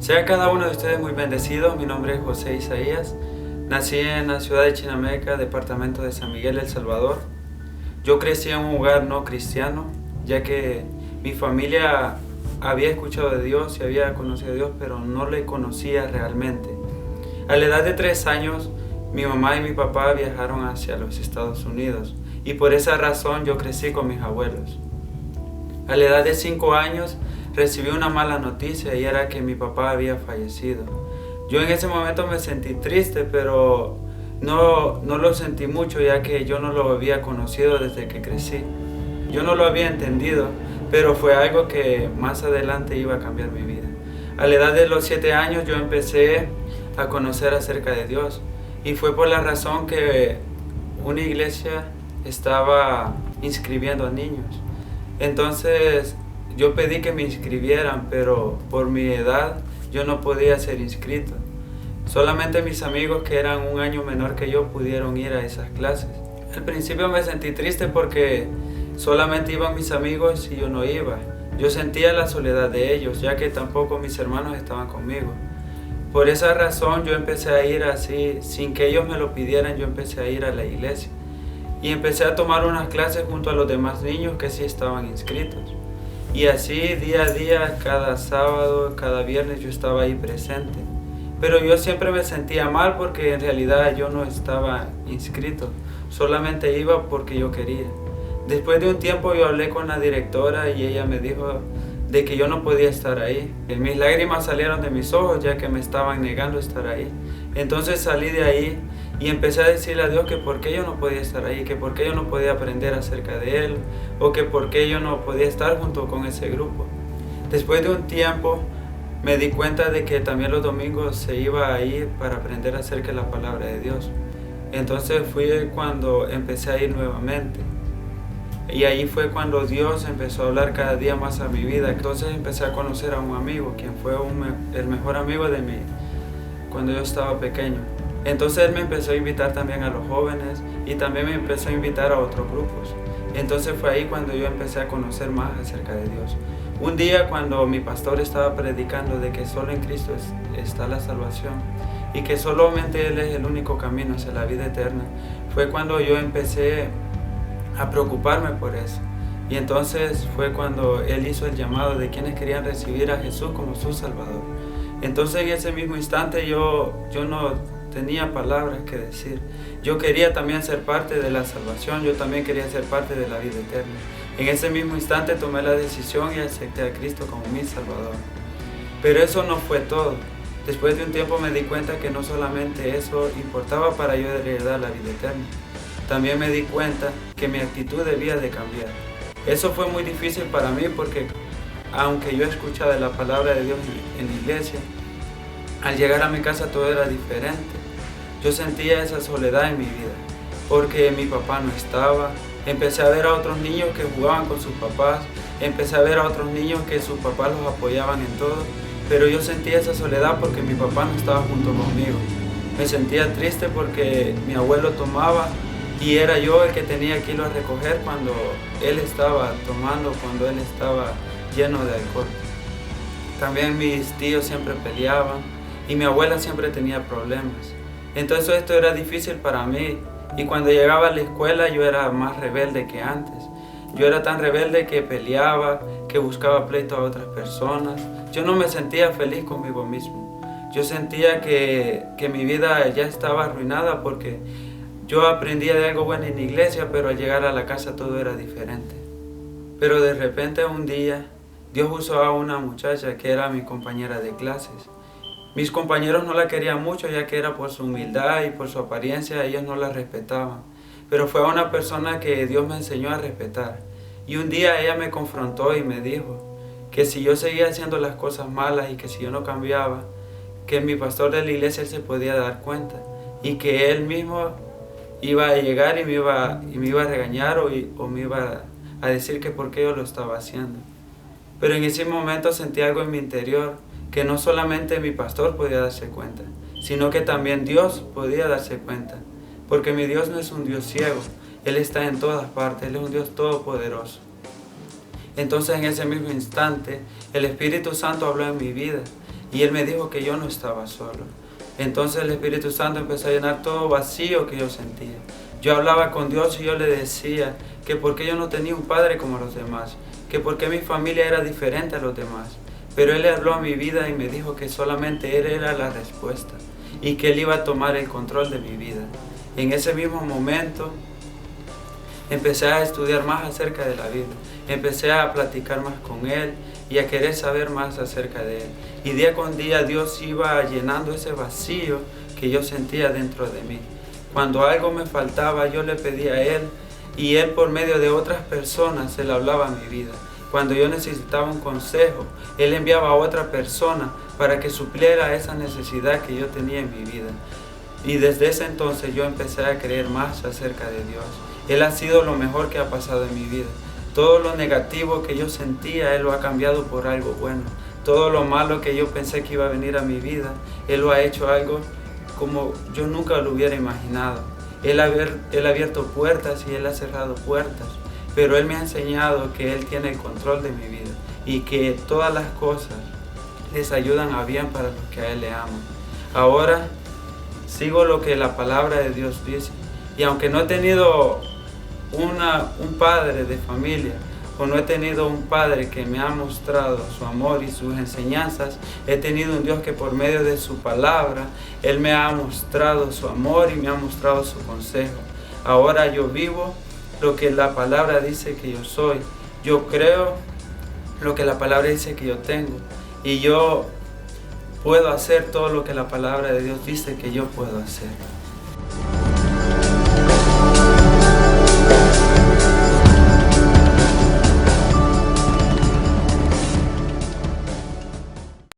Sea cada uno de ustedes muy bendecidos. Mi nombre es José Isaías. Nací en la ciudad de Chinameca, departamento de San Miguel, El Salvador. Yo crecí en un hogar no cristiano, ya que mi familia había escuchado de Dios y había conocido a Dios, pero no le conocía realmente. A la edad de 3 años, mi mamá y mi papá viajaron hacia los Estados Unidos y por esa razón yo crecí con mis abuelos. A la edad de 5 años recibí una mala noticia y era que mi papá había fallecido. Yo en ese momento me sentí triste, pero no lo sentí mucho, ya que yo no lo había conocido desde que crecí. Yo no lo había entendido, pero fue algo que más adelante iba a cambiar mi vida. A la edad de los 7 años yo empecé a conocer acerca de Dios y fue por la razón que una iglesia estaba inscribiendo a niños. Entonces yo pedí que me inscribieran, pero por mi edad yo no podía ser inscrito. Solamente mis amigos que eran un año menor que yo pudieron ir a esas clases. Al principio me sentí triste porque solamente iban mis amigos y yo no iba. Yo sentía la soledad de ellos, ya que tampoco mis hermanos estaban conmigo. Por esa razón yo empecé a ir así, sin que ellos me lo pidieran, yo empecé a ir a la iglesia. Y empecé a tomar unas clases junto a los demás niños que sí estaban inscritos. Y así día a día, cada sábado, cada viernes yo estaba ahí presente. Pero yo siempre me sentía mal porque en realidad yo no estaba inscrito, solamente iba porque yo quería. Después de un tiempo yo hablé con la directora y ella me dijo de que yo no podía estar ahí. Mis lágrimas salieron de mis ojos ya que me estaban negando estar ahí. Entonces salí de ahí y empecé a decirle a Dios que por qué yo no podía estar ahí, que por qué yo no podía aprender acerca de Él, o que por qué yo no podía estar junto con ese grupo. Después de un tiempo me di cuenta de que también los domingos se iba a ir para aprender acerca de la palabra de Dios. Entonces fue cuando empecé a ir nuevamente. Y ahí fue cuando Dios empezó a hablar cada día más a mi vida. Entonces empecé a conocer a un amigo, quien fue el mejor amigo de mí cuando yo estaba pequeño. Entonces él me empezó a invitar también a los jóvenes y también me empezó a invitar a otros grupos. Entonces fue ahí cuando yo empecé a conocer más acerca de Dios. Un día cuando mi pastor estaba predicando de que solo en Cristo está la salvación y que solamente Él es el único camino hacia la vida eterna, fue cuando yo empecé a preocuparme por eso. Y entonces fue cuando Él hizo el llamado de quienes querían recibir a Jesús como su Salvador. Entonces en ese mismo instante yo no tenía palabras que decir. Yo quería también ser parte de la salvación, yo también quería ser parte de la vida eterna. En ese mismo instante tomé la decisión y acepté a Cristo como mi Salvador. Pero eso no fue todo. Después de un tiempo me di cuenta que no solamente eso importaba para yo heredar la vida eterna. También me di cuenta que mi actitud debía de cambiar. Eso fue muy difícil para mí porque aunque yo escuchaba la palabra de Dios en la iglesia, al llegar a mi casa todo era diferente. Yo sentía esa soledad en mi vida porque mi papá no estaba. Empecé a ver a otros niños que jugaban con sus papás, empecé a ver a otros niños que sus papás los apoyaban en todo, pero yo sentía esa soledad porque mi papá no estaba junto conmigo. Me sentía triste porque mi abuelo tomaba y era yo el que tenía que irlo a recoger cuando él estaba tomando, cuando él estaba lleno de alcohol. También mis tíos siempre peleaban y mi abuela siempre tenía problemas. Entonces esto era difícil para mí. Y cuando llegaba a la escuela yo era más rebelde que antes. Yo era tan rebelde que peleaba, que buscaba pleito a otras personas. Yo no me sentía feliz conmigo mismo. Yo sentía que mi vida ya estaba arruinada porque yo aprendía de algo bueno en la iglesia, pero al llegar a la casa todo era diferente. Pero de repente un día Dios usó a una muchacha que era mi compañera de clases. Mis compañeros no la querían mucho ya que era por su humildad y por su apariencia, ellos no la respetaban. Pero fue a una persona que Dios me enseñó a respetar. Y un día ella me confrontó y me dijo que si yo seguía haciendo las cosas malas y que si yo no cambiaba, que mi pastor de la iglesia se podía dar cuenta y que él mismo iba a llegar y me iba a regañar o me iba a decir que por qué yo lo estaba haciendo. Pero en ese momento sentí algo en mi interior, que no solamente mi pastor podía darse cuenta, sino que también Dios podía darse cuenta, porque mi Dios no es un Dios ciego, Él está en todas partes, Él es un Dios todopoderoso. Entonces en ese mismo instante el Espíritu Santo habló en mi vida y Él me dijo que yo no estaba solo. Entonces el Espíritu Santo empezó a llenar todo vacío que yo sentía. Yo hablaba con Dios y yo le decía que por qué yo no tenía un padre como los demás, que por qué mi familia era diferente a los demás. Pero Él habló a mi vida y me dijo que solamente Él era la respuesta y que Él iba a tomar el control de mi vida. En ese mismo momento empecé a estudiar más acerca de la Biblia, empecé a platicar más con Él y a querer saber más acerca de Él. Y día con día Dios iba llenando ese vacío que yo sentía dentro de mí. Cuando algo me faltaba, yo le pedía a Él y Él por medio de otras personas Él hablaba a mi vida. Cuando yo necesitaba un consejo, Él enviaba a otra persona para que supliera esa necesidad que yo tenía en mi vida. Y desde ese entonces yo empecé a creer más acerca de Dios. Él ha sido lo mejor que ha pasado en mi vida. Todo lo negativo que yo sentía, Él lo ha cambiado por algo bueno. Todo lo malo que yo pensé que iba a venir a mi vida, Él lo ha hecho algo como yo nunca lo hubiera imaginado. Él ha abierto puertas y Él ha cerrado puertas. Pero Él me ha enseñado que Él tiene el control de mi vida y que todas las cosas les ayudan a bien para los que a Él le aman. Ahora sigo lo que la palabra de Dios dice. Y aunque no he tenido un padre de familia, o no he tenido un padre que me ha mostrado su amor y sus enseñanzas, he tenido un Dios que por medio de su palabra, Él me ha mostrado su amor y me ha mostrado su consejo. Ahora yo vivo lo que la palabra dice que yo soy. Yo creo lo que la palabra dice que yo tengo. Y yo puedo hacer todo lo que la palabra de Dios dice que yo puedo hacer.